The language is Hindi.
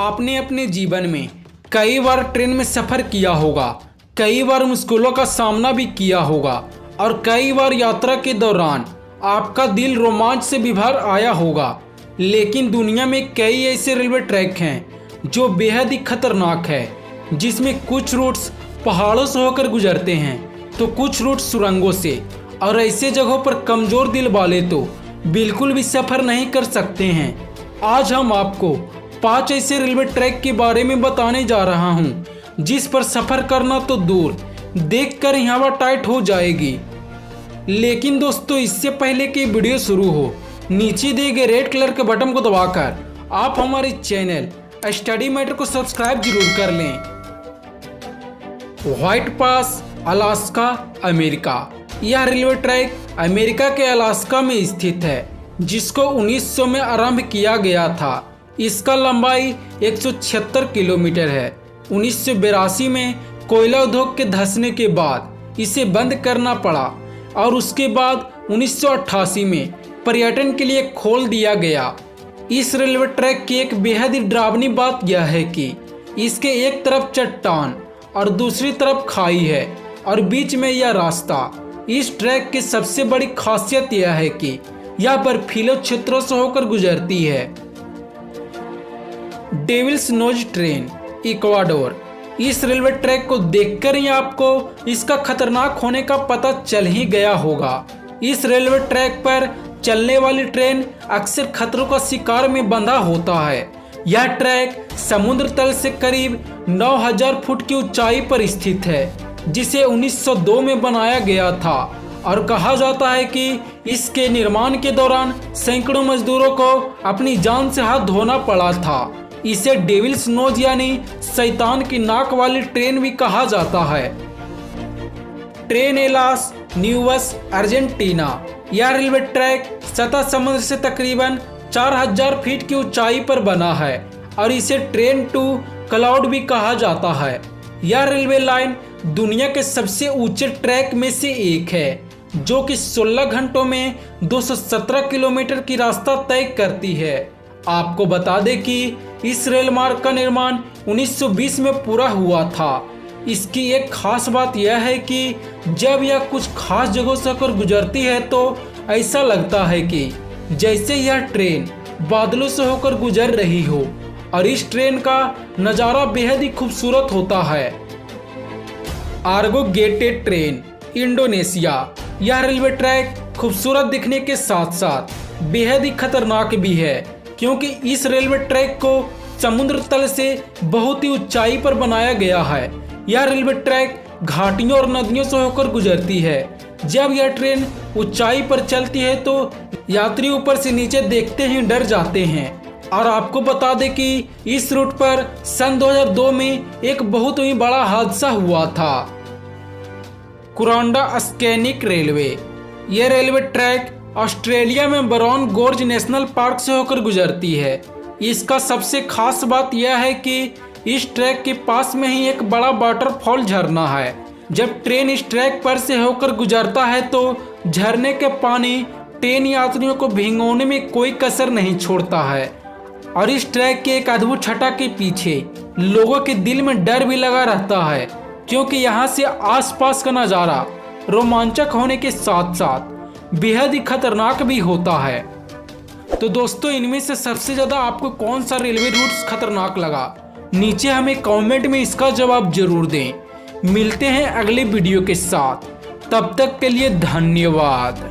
आपने अपने जीवन में कई बार ट्रेन में सफ़र किया होगा, कई बार मुश्किलों का सामना भी किया होगा और कई बार यात्रा के दौरान आपका दिल रोमांच से भर आया होगा। लेकिन दुनिया में कई ऐसे रेलवे ट्रैक हैं जो बेहद ही खतरनाक है, जिसमें कुछ रूट्स पहाड़ों से होकर गुजरते हैं तो कुछ रूट सुरंगों से, और ऐसे जगहों पर कमज़ोर दिल वाले तो बिल्कुल भी सफ़र नहीं कर सकते हैं। आज हम आपको 5 ऐसे रेलवे ट्रैक के बारे में बताने जा रहा हूं, जिस पर सफ़र करना तो दूर, देखकर ही हवा टाइट हो जाएगी। लेकिन दोस्तों, इससे पहले कि वीडियो शुरू हो, नीचे दिए गए रेड कलर के बटन को दबाकर आप हमारे चैनल स्टडी मैटर को सब्सक्राइब जरूर कर लें। व्हाइट पास, अलास्का, अमेरिका। यह रेलवे ट्रैक अमेरिका के अलास्का में स्थित है, जिसको 1900 में आरंभ किया गया था। इसका लंबाई 176 किलोमीटर है। 1982 में कोयला उद्योग के धंसने के बाद इसे बंद करना पड़ा और उसके बाद 1988 में पर्यटन के लिए खोल दिया गया। इस रेलवे ट्रैक की एक बेहद ही डरावनी बात यह है कि इसके एक तरफ चट्टान और दूसरी तरफ खाई है और बीच में यह रास्ता। इस ट्रैक की सबसे बड़ी खासियत यह है कि यह बर्फीले क्षेत्रों से होकर गुजरती है। Devil's Nose train, Ecuador. इस रेलवे ट्रैक को देखकर ही आपको इसका खतरनाक होने का पता चल ही गया होगा। इस रेलवे ट्रैक पर चलने वाली ट्रेन अक्सर खतरों का शिकार में बंधा होता है। यह ट्रैक समुद्र तल से करीब 9000 फुट की ऊंचाई पर स्थित है, जिसे 1902 में बनाया गया था और कहा जाता है कि इसके निर्माण के दौरान सैकड़ों मजदूरों को अपनी जान से हाथ धोना पड़ा था। इसे डेविल्स नोज यानी शैतान की नाक वाली ट्रेन भी कहा जाता है। Train a las Nubes, Argentina. यह रेलवे ट्रैक सतह समुद्र से तकरीबन 4000 फीट की ऊंचाई पर बना है और इसे ट्रेन टू क्लाउड भी कहा जाता है। यह रेलवे लाइन दुनिया के सबसे ऊंचे ट्रैक में से एक है, जो कि 16 घंटों में 217 किलोमीटर की रास्ता तय करती है। आपको बता दें कि इस रेल मार्ग का निर्माण 1920 में पूरा हुआ था। इसकी एक खास बात यह है कि जब यह कुछ खास जगहों से होकर गुजरती है तो ऐसा लगता है कि जैसे यह ट्रेन बादलों से होकर गुजर रही हो, और इस ट्रेन का नज़ारा बेहद ही खूबसूरत होता है। Ergo gated train, Indonesia. यह रेलवे ट्रैक खूबसूरत दिखने के साथ साथ बेहद ही खतरनाक भी है, क्योंकि इस रेलवे ट्रैक को समुद्र तल से बहुत ही ऊंचाई पर बनाया गया है। यह रेलवे ट्रैक घाटियों और नदियों से होकर गुजरती है। जब यह ट्रेन ऊंचाई पर चलती है तो यात्री ऊपर से नीचे देखते ही डर जाते हैं। और आपको बता दें कि इस रूट पर सन 2002 में एक बहुत ही बड़ा हादसा हुआ था। कुरांडा स्कैनिक रेलवे। यह रेलवे ट्रैक ऑस्ट्रेलिया में बरौन गोर्ज नेशनल पार्क से होकर गुजरती है। इसका सबसे खास बात यह है कि इस ट्रैक के पास में ही एक बड़ा वाटरफॉल झरना है। जब ट्रेन इस ट्रैक पर से होकर गुजरता है तो झरने के पानी ट्रेन यात्रियों को भिगोने में कोई कसर नहीं छोड़ता है। और इस ट्रैक के एक अद्भुत छटा के पीछे लोगों के दिल में डर भी लगा रहता है, क्योंकि यहाँ से आसपास का नज़ारा रोमांचक होने के साथ साथ बेहद ही खतरनाक भी होता है। तो दोस्तों, इनमें से सबसे ज़्यादा आपको कौन सा रेलवे रूट खतरनाक लगा? नीचे हमें कमेंट में इसका जवाब जरूर दें। मिलते हैं अगले वीडियो के साथ, तब तक के लिए धन्यवाद।